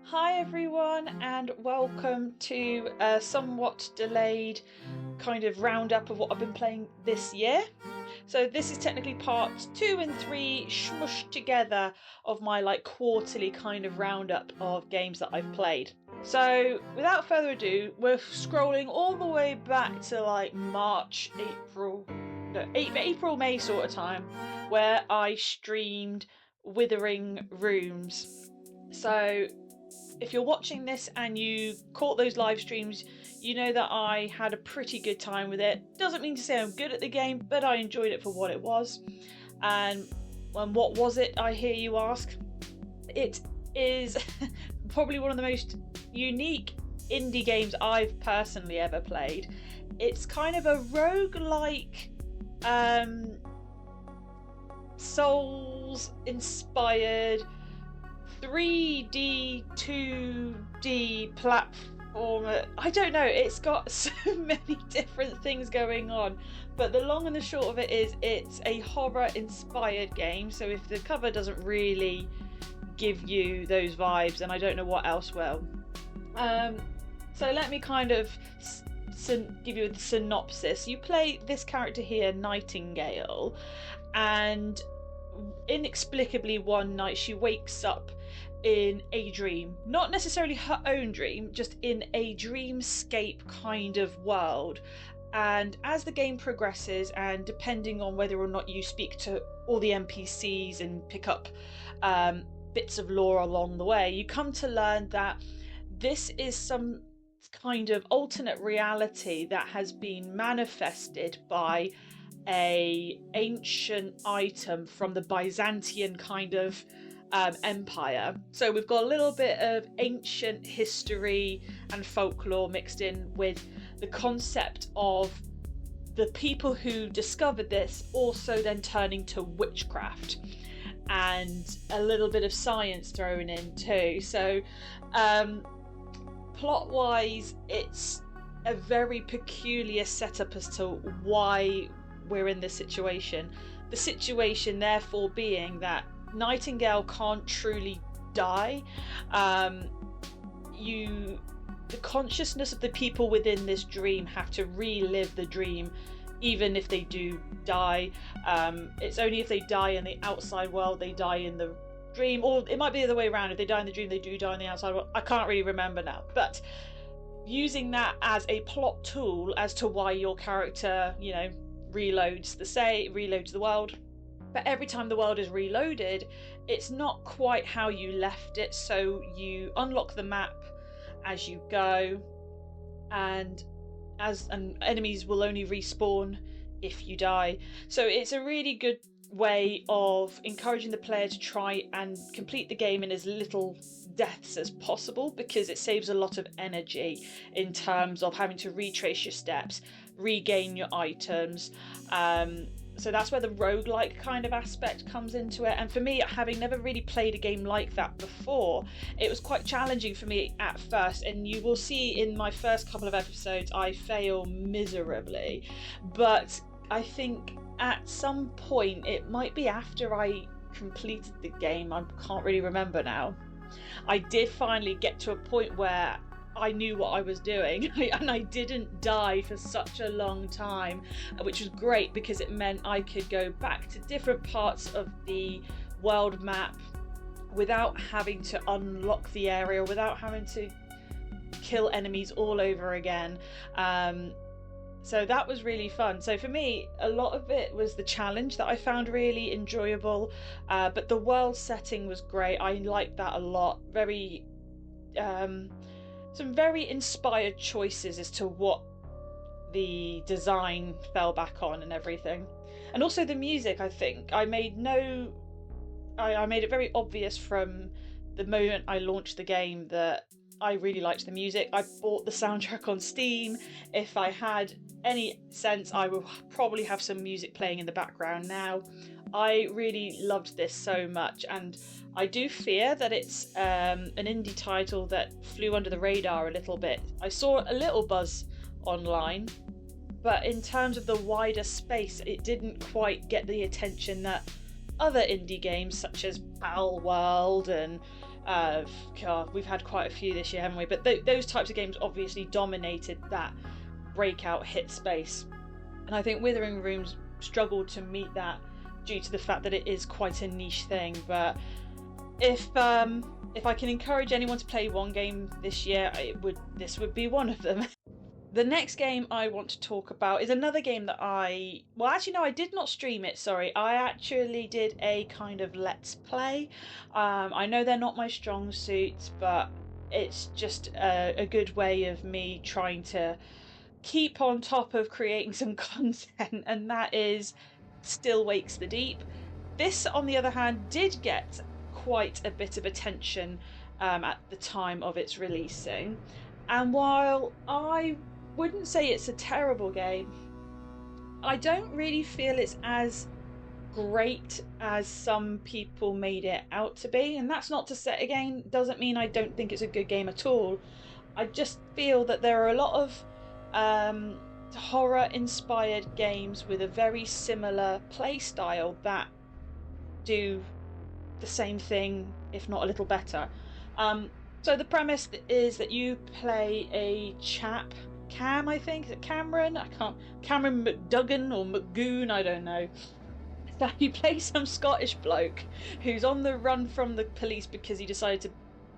Hi everyone, and welcome to a somewhat delayed kind of roundup of what I've been playing this year. So this is technically parts 2 and 3 smushed together of my quarterly kind of roundup of games that I've played. So without further ado, we're scrolling all the way back to March, April, May sort of time, where I streamed Withering Rooms. So if you're watching this and you caught those live streams, you know that I had a pretty good time with it. Doesn't mean to say I'm good at the game, but I enjoyed it for what it was. And what was it, I hear you ask? It is probably one of the most unique indie games I've personally ever played. It's kind of a roguelike, Souls-inspired 3D, 2D platformer. I don't know, it's got so many different things going on, but the long and the short of it is it's a horror inspired game, so if the cover doesn't really give you those vibes, then I don't know what else will. So let me kind of give you a synopsis. You play this character here, Nightingale, and inexplicably one night she wakes up in a dream, not necessarily her own dream, just in a dreamscape kind of world. And as the game progresses, and depending on whether or not you speak to all the NPCs and pick up bits of lore along the way, you come to learn that this is some kind of alternate reality that has been manifested by a ancient item from the Byzantine kind of empire. So we've got a little bit of ancient history and folklore mixed in with the concept of the people who discovered this also then turning to witchcraft, and a little bit of science thrown in too. So plot wise, it's a very peculiar setup as to why we're in this situation. The situation therefore being that Nightingale can't truly die. The consciousness of the people within this dream have to relive the dream even if they do die. It's only if they die in the outside world they die in the dream, or it might be the other way around. If they die in the dream, they do die in the outside world. I can't really remember now, but using that as a plot tool as to why your character, reloads the world. But every time the world is reloaded, it's not quite how you left it. So you unlock the map as you go, and enemies will only respawn if you die. So it's a really good way of encouraging the player to try and complete the game in as little deaths as possible, because it saves a lot of energy in terms of having to retrace your steps, regain your items. So that's where the roguelike kind of aspect comes into it. And for me, having never really played a game like that before, it was quite challenging for me at first. And you will see in my first couple of episodes, I fail miserably. But I think at some point, it might be after I completed the game, I can't really remember now, I did finally get to a point where I knew what I was doing, and I didn't die for such a long time, which was great because it meant I could go back to different parts of the world map without having to unlock the area, without having to kill enemies all over again. So that was really fun. So for me, a lot of it was the challenge that I found really enjoyable, but the world setting was great. I liked that a lot. Some very inspired choices as to what the design fell back on and everything. And also the music, I think. I made it very obvious from the moment I launched the game that I really liked the music. I bought the soundtrack on Steam. If I had any sense, I would probably have some music playing in the background now. I really loved this so much, and I do fear that it's an indie title that flew under the radar a little bit. I saw a little buzz online, but in terms of the wider space, it didn't quite get the attention that other indie games such as Pal World and God, we've had quite a few this year, haven't we? But those types of games obviously dominated that breakout hit space, and I think Withering Rooms struggled to meet that due to the fact that it is quite a niche thing. But if I can encourage anyone to play one game this year, this would be one of them. The next game I want to talk about is another game that well, actually, no, I did not stream it, sorry. I actually did a kind of let's play. I know they're not my strong suits, but it's just a good way of me trying to keep on top of creating some content, and that is Still Wakes the Deep. This, on the other hand, did get quite a bit of attention at the time of its releasing. And while I wouldn't say it's a terrible game, I don't really feel it's as great as some people made it out to be. And that's not to say, again, doesn't mean I don't think it's a good game at all. I just feel that there are a lot of horror inspired games with a very similar play style that do the same thing, if not a little better. So the premise is that you play a chap, Cam, I think, is it Cameron? Cameron McDuggan or McGoon, I don't know. So you play some Scottish bloke who's on the run from the police because he decided to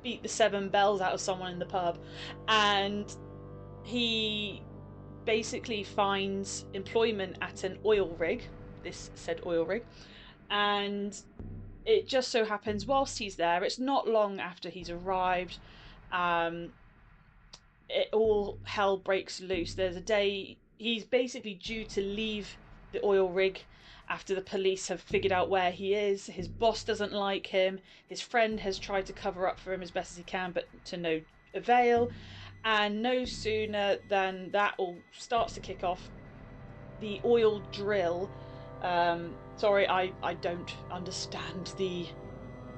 beat the 7 bells out of someone in the pub, and he basically finds employment at an oil rig, this said oil rig, and it just so happens whilst he's there, it's not long after he's arrived, all hell breaks loose. There's a day he's basically due to leave the oil rig after the police have figured out where he is. His boss doesn't like him. His friend has tried to cover up for him as best as he can, but to no avail. And no sooner than that all starts to kick off, the oil drill. Sorry, I don't understand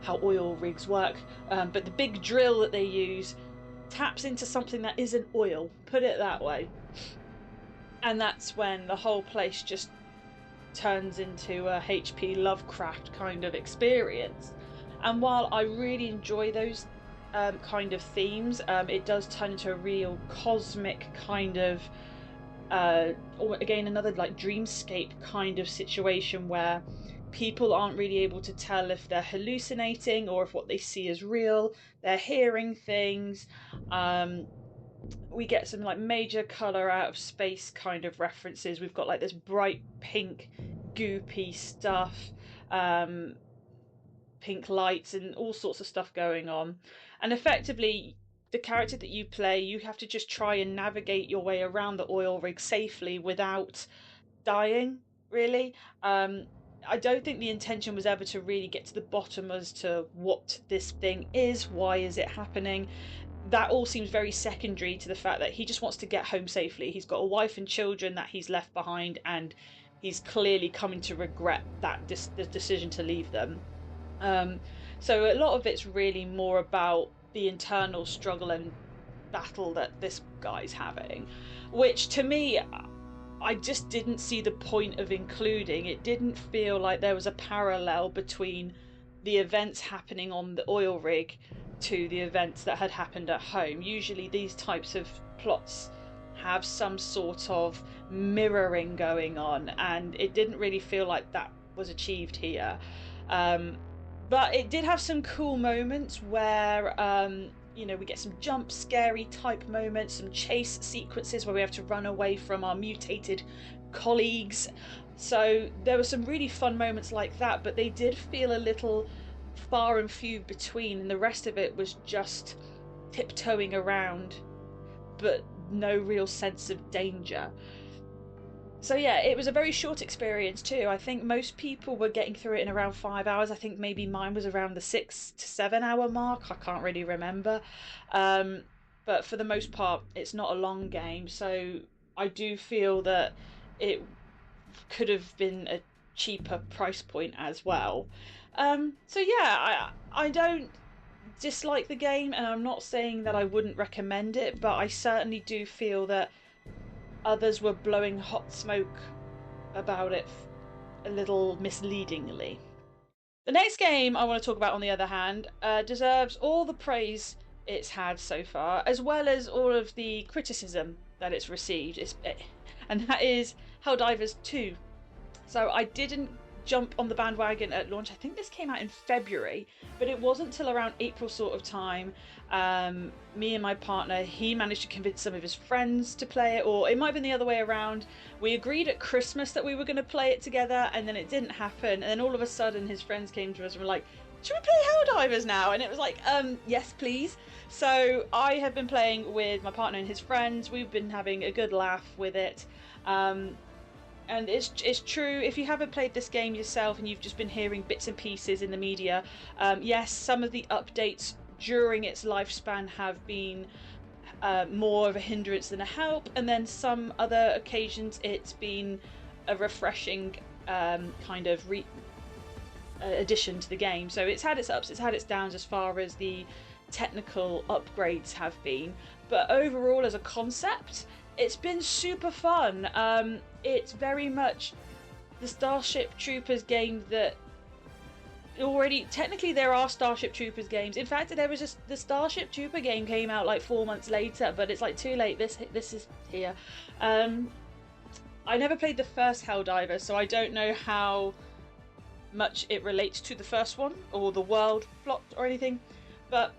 how oil rigs work, but the big drill that they use taps into something that isn't oil, put it that way. And that's when the whole place just turns into a H.P. Lovecraft kind of experience. And while I really enjoy those kind of themes, it does turn into a real cosmic kind of or again another like dreamscape kind of situation where people aren't really able to tell if they're hallucinating or if what they see is real. They're hearing things. We get some like major color out of space kind of references. We've got like this bright pink goopy stuff, pink lights and all sorts of stuff going on. And effectively, the character that you play, you have to just try and navigate your way around the oil rig safely without dying, really. I don't think the intention was ever to really get to the bottom as to what this thing is, why is it happening. That all seems very secondary to the fact that he just wants to get home safely. He's got a wife and children that he's left behind, and he's clearly coming to regret that the decision to leave them. So a lot of it's really more about the internal struggle and battle that this guy's having, which to me, I just didn't see the point of including. It didn't feel like there was a parallel between the events happening on the oil rig to the events that had happened at home. Usually these types of plots have some sort of mirroring going on, and it didn't really feel like that was achieved here. But it did have some cool moments where we get some jump scary type moments, some chase sequences where we have to run away from our mutated colleagues. So there were some really fun moments like that, but they did feel a little far and few between, and the rest of it was just tiptoeing around, but no real sense of danger. So yeah, it was a very short experience too. I think most people were getting through it in around 5 hours. I think maybe mine was around the 6 to 7 hour mark. I can't really remember. But for the most part, it's not a long game. So I do feel that it could have been a cheaper price point as well. So yeah, I don't dislike the game, and I'm not saying that I wouldn't recommend it, but I certainly do feel that others were blowing hot smoke about it a little misleadingly. The next game I want to talk about, on the other hand, deserves all the praise it's had so far, as well as all of the criticism that it's received. And that is Helldivers 2. So I didn't jump on the bandwagon at launch. I think this came out in February, but it wasn't till around April sort of time. Me and my partner, he managed to convince some of his friends to play it, or it might have been the other way around. We agreed at Christmas that we were going to play it together, and then it didn't happen. And then all of a sudden, his friends came to us and were like, "Should we play Helldivers now?" And it was like, yes, please. So I have been playing with my partner and his friends. We've been having a good laugh with it. And it's true, if you haven't played this game yourself and you've just been hearing bits and pieces in the media, yes, some of the updates during its lifespan have been more of a hindrance than a help, and then some other occasions it's been a refreshing kind of addition to the game. So it's had its ups, it's had its downs as far as the technical upgrades have been, but overall as a concept, it's been super fun. It's very much the Starship Troopers game that already, technically there are Starship Troopers games. In fact, there was just the Starship Trooper game came out like 4 months later, but it's like too late. This is here. I never played the first Helldiver, so I don't know how much it relates to the first one or the world plot or anything. But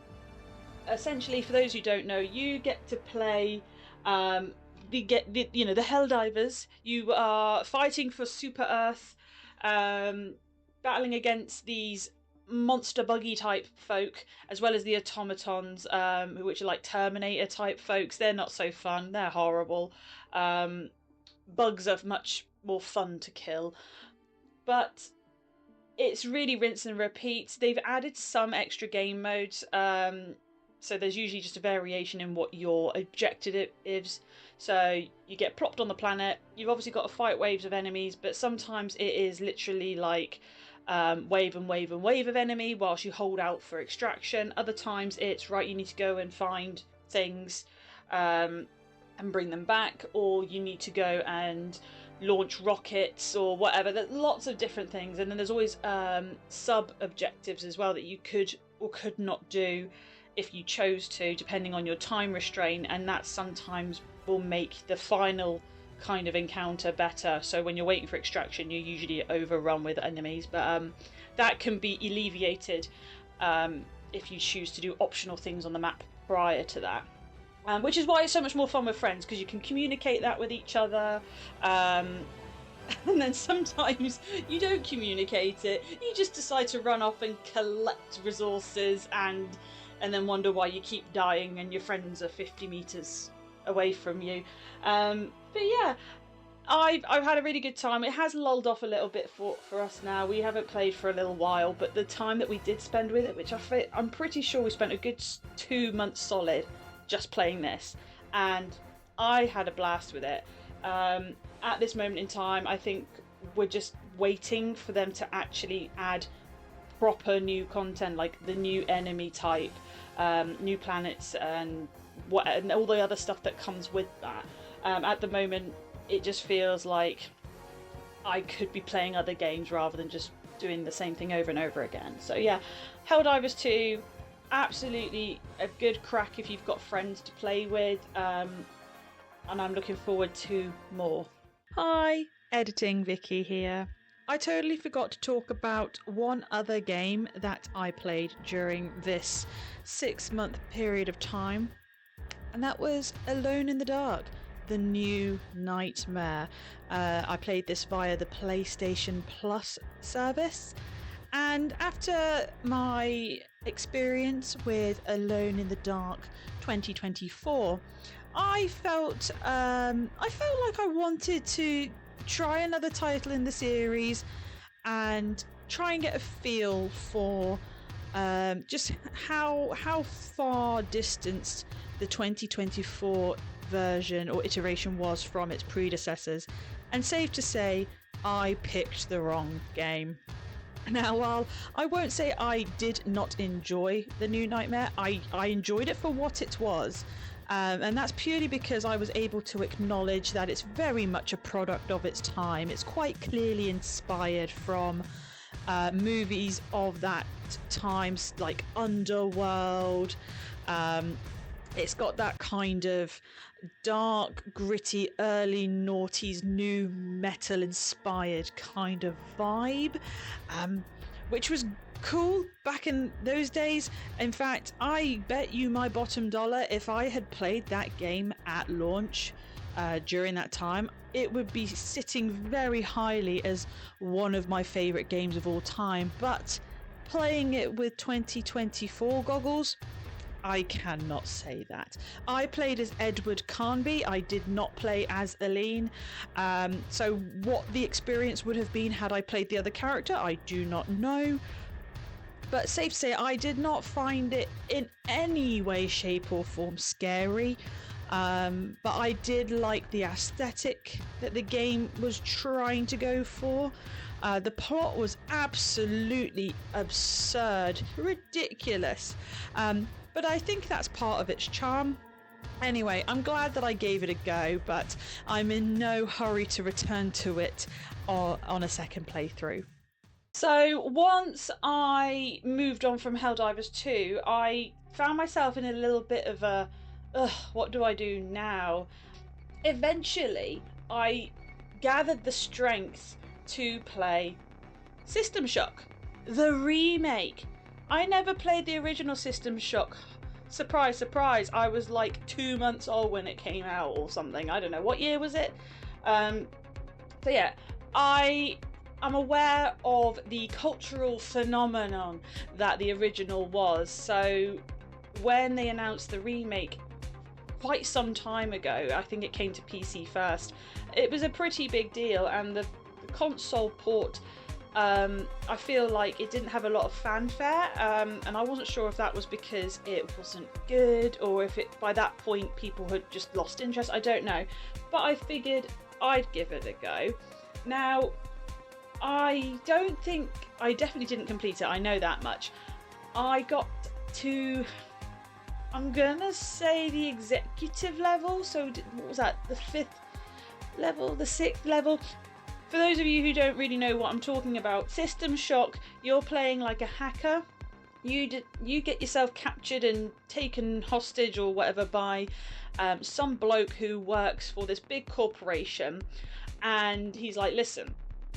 essentially, for those who don't know, you get to play the Helldivers. You are fighting for Super Earth, battling against these monster buggy type folk, as well as the automatons, which are like Terminator type folks. They're not so fun. They're horrible. Bugs are much more fun to kill, but it's really rinse and repeat. They've added some extra game modes. So there's usually just a variation in what your objective is. So you get plopped on the planet. You've obviously got to fight waves of enemies, but sometimes it is literally like wave and wave and wave of enemy whilst you hold out for extraction. Other times it's right, you need to go and find things and bring them back, or you need to go and launch rockets or whatever. There's lots of different things, and then there's always sub objectives as well that you could or could not do if you chose to, depending on your time restraint, and that sometimes will make the final kind of encounter better. So when you're waiting for extraction, you're usually overrun with enemies, but that can be alleviated if you choose to do optional things on the map prior to that. Which is why it's so much more fun with friends, because you can communicate that with each other. And then sometimes you don't communicate it. You just decide to run off and collect resources and then wonder why you keep dying and your friends are 50 meters away from you. But yeah, I've had a really good time. It has lulled off a little bit for us now. We haven't played for a little while, but the time that we did spend with it, which I'm pretty sure we spent a good 2 months solid just playing this, and I had a blast with it. At this moment in time, I think we're just waiting for them to actually add proper new content, like the new enemy type, new planets, and all the other stuff that comes with that. At the moment, it just feels like I could be playing other games rather than just doing the same thing over and over again. So yeah, Helldivers 2, absolutely a good crack if you've got friends to play with, and I'm looking forward to more. Hi, Editing Vicky here. I totally forgot to talk about one other game that I played during this 6-month period of time, and that was Alone in the Dark, the new nightmare. I played this via the PlayStation Plus service, and after my experience with Alone in the Dark 2024, I felt like I wanted to try another title in the series and try and get a feel for just how far distanced the 2024 version or iteration was from its predecessors. And safe to say, I picked the wrong game. Now, while I won't say I did not enjoy the new Nightmare, I enjoyed it for what it was. And that's purely because I was able to acknowledge that it's very much a product of its time. It's quite clearly inspired from movies of that times, like Underworld. It's got that kind of dark, gritty, early noughties, new metal inspired kind of vibe, which was cool back in those days. In fact, I bet you my bottom dollar, if I had played that game at launch during that time, it would be sitting very highly as one of my favourite games of all time. But playing it with 2024 goggles, I cannot say that. I played as Edward Carnby. I did not play as Aline. So what the experience would have been had I played the other character, I do not know. But safe to say, I did not find it in any way, shape or form scary. But I did like the aesthetic that the game was trying to go for. The plot was absolutely absurd, ridiculous. But I think that's part of its charm. Anyway, I'm glad that I gave it a go, but I'm in no hurry to return to it on a second playthrough. So once I moved on from Helldivers 2, I found myself in a little bit of a, what do I do now? Eventually, I gathered the strength to play System Shock, the remake. I never played the original System Shock. Surprise, surprise. I was like 2 months old when it came out or something. I don't know. What year was it? So yeah, I'm aware of the cultural phenomenon that the original was. So when they announced the remake quite some time ago, I think it came to PC first, it was a pretty big deal. And the console port, I feel like it didn't have a lot of fanfare, and I wasn't sure if that was because it wasn't good or if it by that point people had just lost interest. I don't know, but I figured I'd give it a go. Now, I definitely didn't complete it, I know that much. I got to, I'm gonna say, the executive level. So what was that, the 5th level, the 6th level? For those of you who don't really know what I'm talking about, System Shock, you're playing like a hacker. You get yourself captured and taken hostage or whatever by some bloke who works for this big corporation, and he's like, listen,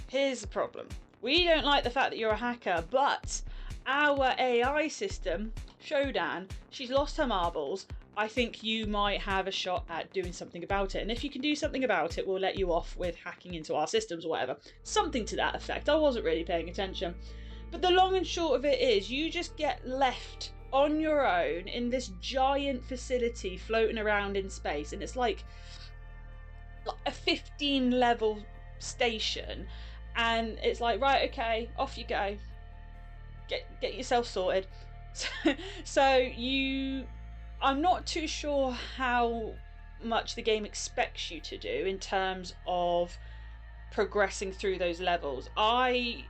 here's the problem. We don't like the fact that you're a hacker, but our AI system, Shodan, she's lost her marbles. I think you might have a shot at doing something about it. And if you can do something about it, we'll let you off with hacking into our systems or whatever. Something to that effect. I wasn't really paying attention. But the long and short of it is, you just get left on your own in this giant facility floating around in space. And it's like a 15 level station. And it's like, right, okay, off you go. Get yourself sorted. So I'm not too sure how much the game expects you to do in terms of progressing through those levels. I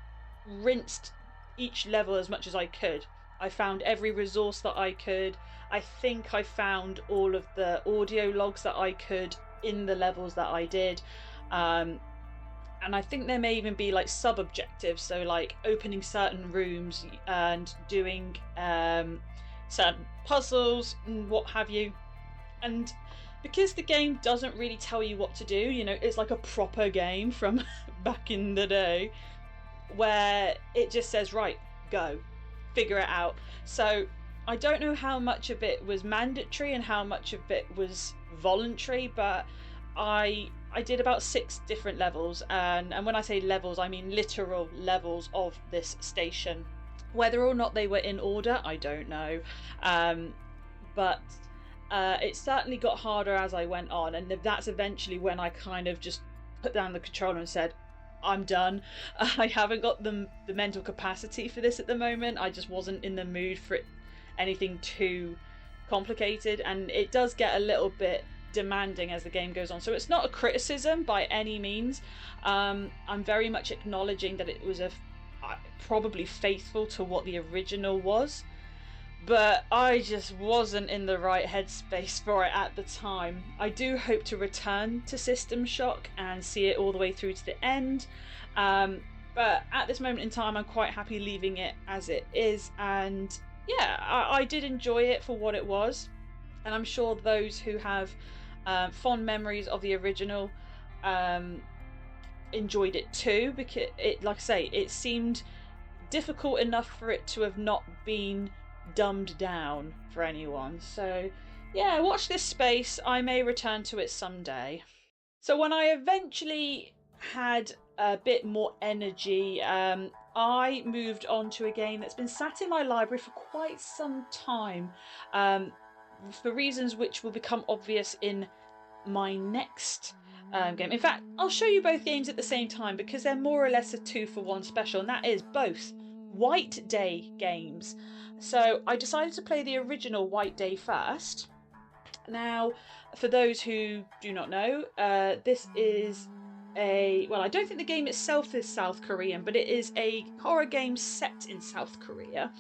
rinsed each level as much as I could. I found every resource that I could. I think I found all of the audio logs that I could in the levels that I did. And I think there may even be like sub-objectives, so like opening certain rooms and doing certain puzzles and what have you. And because the game doesn't really tell you what to do, you know, it's like a proper game from back in the day where it just says, right, go, figure it out. So I don't know how much of it was mandatory and how much of it was voluntary, but I did about 6 different levels, and when I say levels, I mean literal levels of this station. Whether or not they were in order, I don't know, but it certainly got harder as I went on, and that's eventually when I kind of just put down the controller and said, I'm done. I haven't got the mental capacity for this at the moment. I just wasn't in the mood for anything too complicated, and it does get a little bit demanding as the game goes on. So it's not a criticism by any means. I'm very much acknowledging that it was probably faithful to what the original was, but I just wasn't in the right headspace for it at the time. I do hope to return to System Shock and see it all the way through to the end. But at this moment in time, I'm quite happy leaving it as it is. And yeah, I did enjoy it for what it was. And I'm sure those who have fond memories of the original enjoyed it too, because it, like I say, it seemed difficult enough for it to have not been dumbed down for anyone. So yeah, watch this space. I may return to it someday. So when I eventually had a bit more energy, I moved on to a game that's been sat in my library for quite some time, for reasons which will become obvious in my next game. In fact, I'll show you both games at the same time because they're more or less a 2-for-1 special, and that is both White Day games. So I decided to play the original White Day first. Now, for those who do not know, this is well, I don't think the game itself is South Korean, but it is a horror game set in South Korea.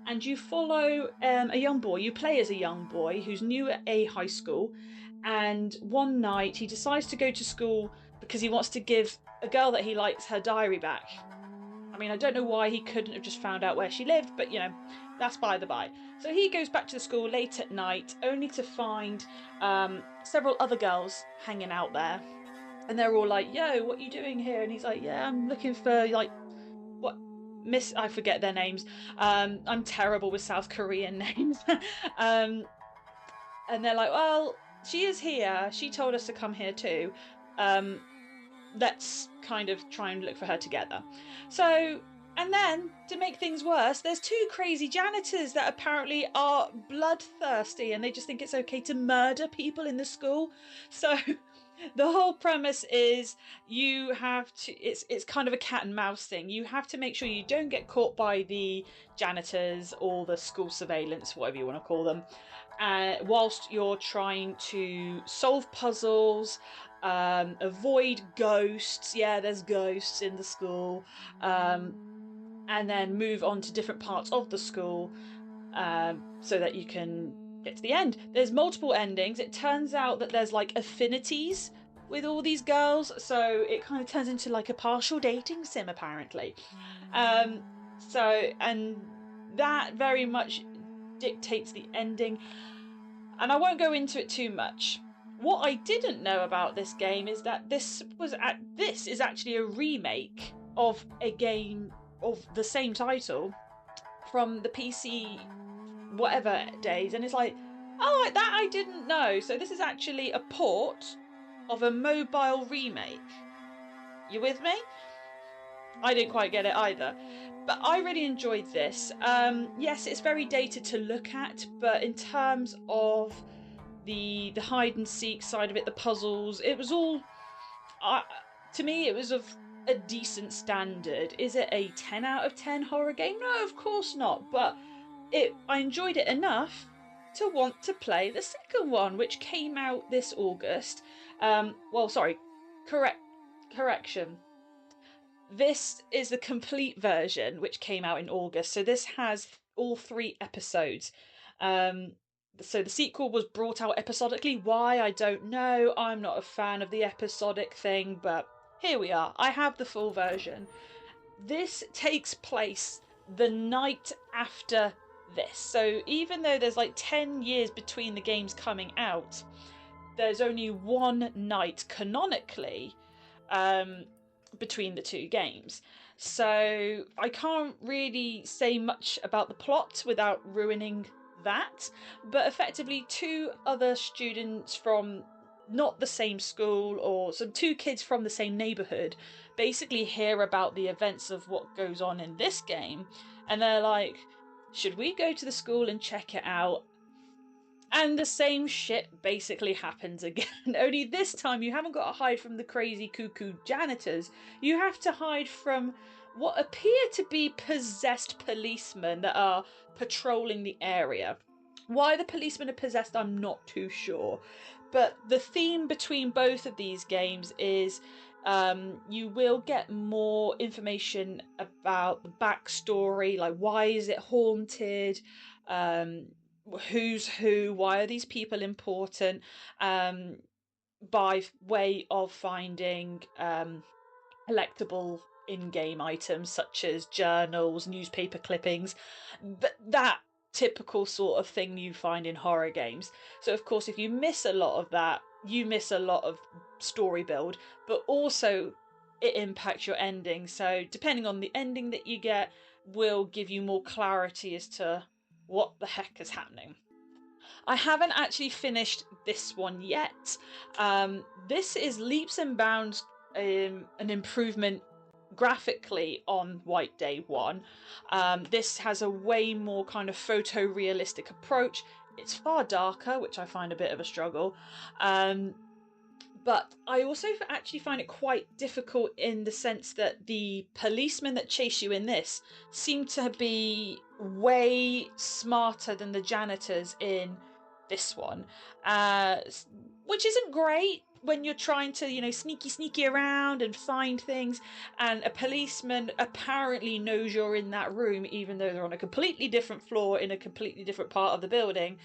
And you follow a young boy, you play as a young boy who's new at a high school. And one night he decides to go to school because he wants to give a girl that he likes her diary back. I mean, I don't know why he couldn't have just found out where she lived, but you know, that's by the by. So he goes back to the school late at night, only to find several other girls hanging out there. And they're all like, yo, what are you doing here? And he's like, yeah, I'm looking for, like, what? Miss, I forget their names. I'm terrible with South Korean names. And they're like, well, she is here. She told us to come here too. Let's kind of try and look for her together. So, and then to make things worse, there's 2 crazy janitors that apparently are bloodthirsty and they just think it's okay to murder people in the school. So the whole premise is you have to, it's kind of a cat and mouse thing. You have to make sure you don't get caught by the janitors or the school surveillance, whatever you want to call them, whilst you're trying to solve puzzles, avoid ghosts. Yeah, there's ghosts in the school. And then move on to different parts of the school, so that you can get to the end. There's multiple endings. It turns out that there's like affinities with all these girls, so it kind of turns into like a partial dating sim apparently. So, and that very much dictates the ending, and I won't go into it too much. What I didn't know about this game is that this is actually a remake of a game of the same title from the PC whatever days, and it's like, oh, that I didn't know. So this is actually a port of a mobile remake. You with me? I didn't quite get it either, but I really enjoyed this. Yes, it's very dated to look at, but in terms of the hide and seek side of it, the puzzles, it was all, to me, it was of a decent standard. Is it a 10 out of 10 horror game? No, of course not, but I enjoyed it enough to want to play the second one, which came out this August. Well, sorry, correction. This is the complete version, which came out in August. So this has all 3 episodes. So the sequel was brought out episodically. Why, I don't know. I'm not a fan of the episodic thing, but here we are. I have the full version. This takes place the night after this. So even though there's like 10 years between the games coming out, there's only one night canonically between the 2 games. So I can't really say much about the plot without ruining that, but effectively 2 other students from not the same school, or some 2 kids from the same neighborhood, basically hear about the events of what goes on in this game, and they're like, should we go to the school and check it out? And the same shit basically happens again. Only this time you haven't got to hide from the crazy cuckoo janitors. You have to hide from what appear to be possessed policemen that are patrolling the area. Why the policemen are possessed, I'm not too sure. But the theme between both of these games is you will get more information about the backstory, like why is it haunted, who's who, why are these people important, by way of finding collectible in-game items such as journals, newspaper clippings, that typical sort of thing you find in horror games. So of course, if you miss a lot of that, you miss a lot of story build, but also it impacts your ending. So depending on the ending that you get will give you more clarity as to what the heck is happening. I haven't actually finished this one yet. This is leaps and bounds an improvement graphically on White Day 1. This has a way more kind of photorealistic approach. It's far darker, which I find a bit of a struggle. But I also actually find it quite difficult in the sense that the policemen that chase you in this seem to be way smarter than the janitors in this one, which isn't great when you're trying to, sneaky around and find things, and a policeman apparently knows you're in that room even though they're on a completely different floor in a completely different part of the building.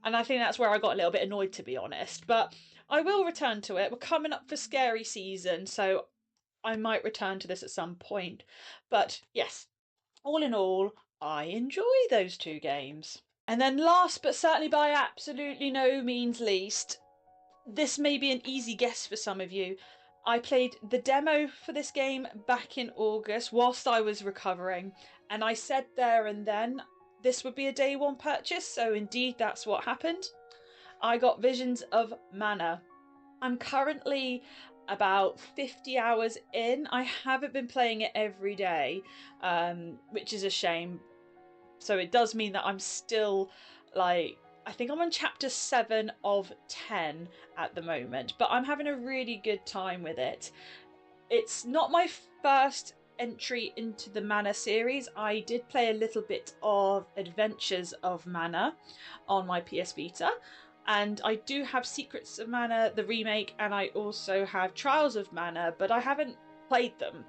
And I think that's where I got a little bit annoyed, to be honest. But I will return to it. We're coming up for scary season, so I might return to this at some point. But yes, all in all, I enjoy those two games. And then last, but certainly by absolutely no means least, this may be an easy guess for some of you. I played the demo for this game back in August whilst I was recovering, and I said there and then this would be a day one purchase, so indeed that's what happened. I got Visions of Mana. I'm currently about 50 hours in. I haven't been playing it every day, which is a shame. So it does mean that I'm still I think I'm on chapter 7 of 10 at the moment, but I'm having a really good time with it. It's not my first entry into the Mana series. I did play a little bit of Adventures of Mana on my PS Vita, and I do have Secrets of Mana, the remake, and I also have Trials of Mana, but I haven't played them.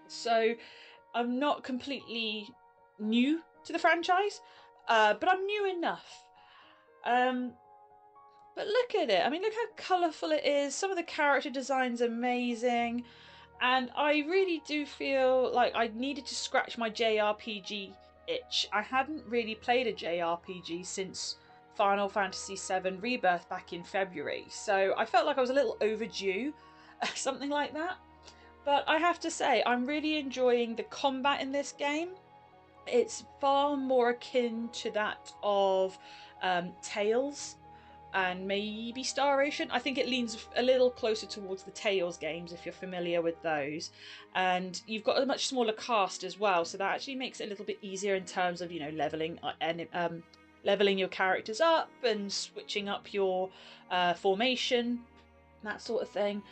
So I'm not completely new to the franchise, but I'm new enough. But look at it. I mean, look how colourful it is. Some of the character design's amazing. And I really do feel like I needed to scratch my JRPG itch. I hadn't really played a JRPG since Final Fantasy VII Rebirth back in February. So I felt like I was a little overdue, something like that. But I have to say, I'm really enjoying the combat in this game. It's far more akin to that of Tales and maybe Star Ocean. I think it leans a little closer towards the Tales games, if you're familiar with those. And you've got a much smaller cast as well, so that actually makes it a little bit easier in terms of, leveling your characters up and switching up your formation, that sort of thing.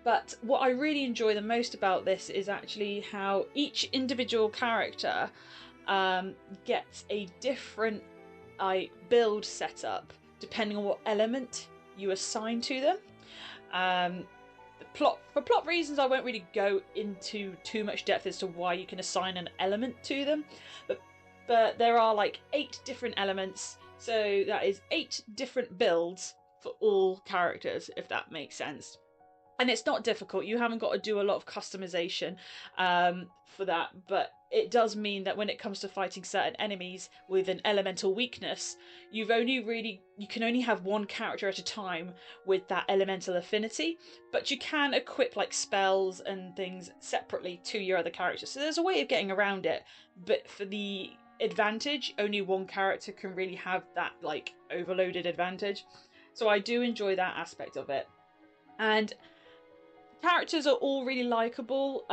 But what I really enjoy the most about this is actually how each individual character gets a different build setup depending on what element you assign to them. For plot reasons, I won't really go into too much depth as to why you can assign an element to them, but there are 8 different elements, so that is 8 different builds for all characters, if that makes sense. And it's not difficult. You haven't got to do a lot of customization for that, but it does mean that when it comes to fighting certain enemies with an elemental weakness, you can only have one character at a time with that elemental affinity, but you can equip spells and things separately to your other characters. So there's a way of getting around it, but for the advantage, only one character can really have that overloaded advantage. So I do enjoy that aspect of it. And characters are all really likeable.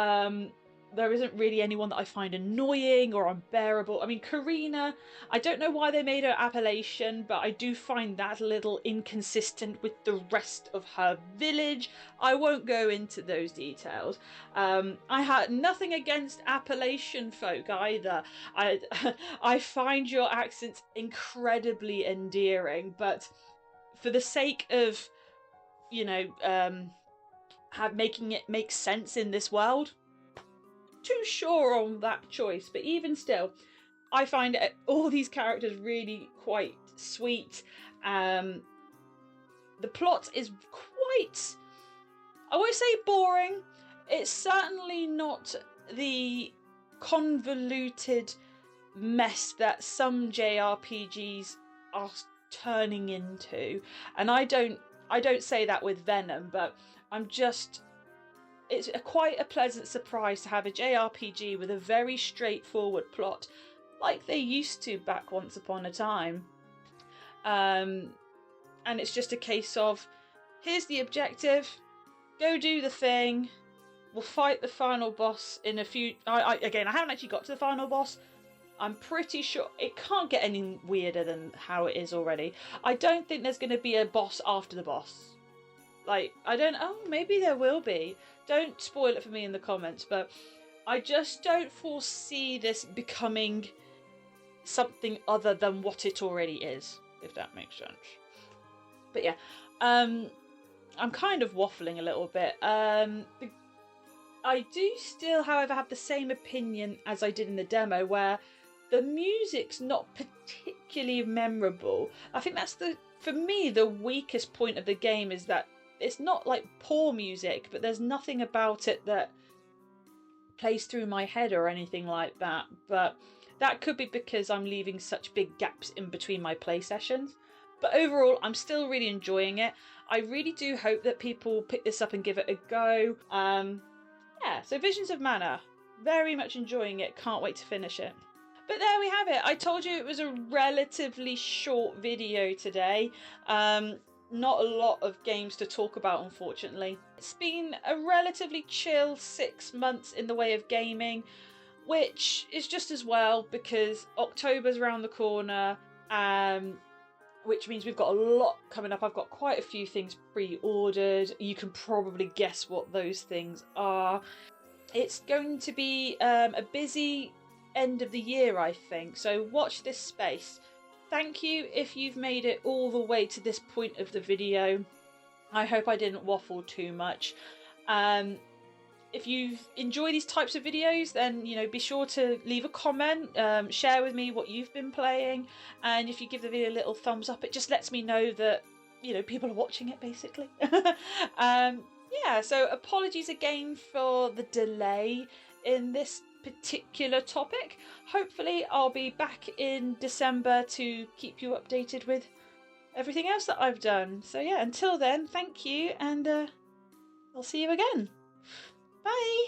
There isn't really anyone that I find annoying or unbearable. I mean, Karina, I don't know why they made her Appalachian, but I do find that a little inconsistent with the rest of her village. I won't go into those details. I had nothing against Appalachian folk either. I find your accents incredibly endearing, but for the sake of, making it make sense in this world, too sure on that choice. But even still, I find all these characters really quite sweet. The plot is quite, I won't say boring. It's certainly not the convoluted mess that some JRPGs are turning into, and I don't say that with venom, but it's quite a pleasant surprise to have a JRPG with a very straightforward plot, like they used to back once upon a time. And it's just a case of, here's the objective, go do the thing, we'll fight the final boss in a few... I haven't actually got to the final boss. I'm pretty sure it can't get any weirder than how it is already. I don't think there's going to be a boss after the boss. Like, I don't... Oh, maybe there will be. Don't spoil it for me in the comments, but I just don't foresee this becoming something other than what it already is, if that makes sense. But yeah, I'm kind of waffling a little bit. I do still, however, have the same opinion as I did in the demo, where the music's not particularly memorable. I think that's for me, the weakest point of the game, is that it's not like poor music, but there's nothing about it that plays through my head or anything like that. But that could be because I'm leaving such big gaps in between my play sessions. But overall, I'm still really enjoying it. I really do hope that people pick this up and give it a go. Yeah, so Visions of Mana, very much enjoying it. Can't wait to finish it. But there we have it. I told you it was a relatively short video today. Not a lot of games to talk about, unfortunately. It's been a relatively chill 6 months in the way of gaming, which is just as well because October's around the corner, which means we've got a lot coming up. I've got quite a few things pre-ordered. You can probably guess what those things are. It's going to be a busy end of the year, I think, so watch this space. Thank you if you've made it all the way to this point of the video. I hope I didn't waffle too much. If you enjoy these types of videos, then be sure to leave a comment, share with me what you've been playing, and if you give the video a little thumbs up, it just lets me know that people are watching it, basically. Yeah, so apologies again for the delay in this particular topic. Hopefully I'll be back in December to keep you updated with everything else that I've done. So yeah, until then, thank you, and I'll see you again. Bye!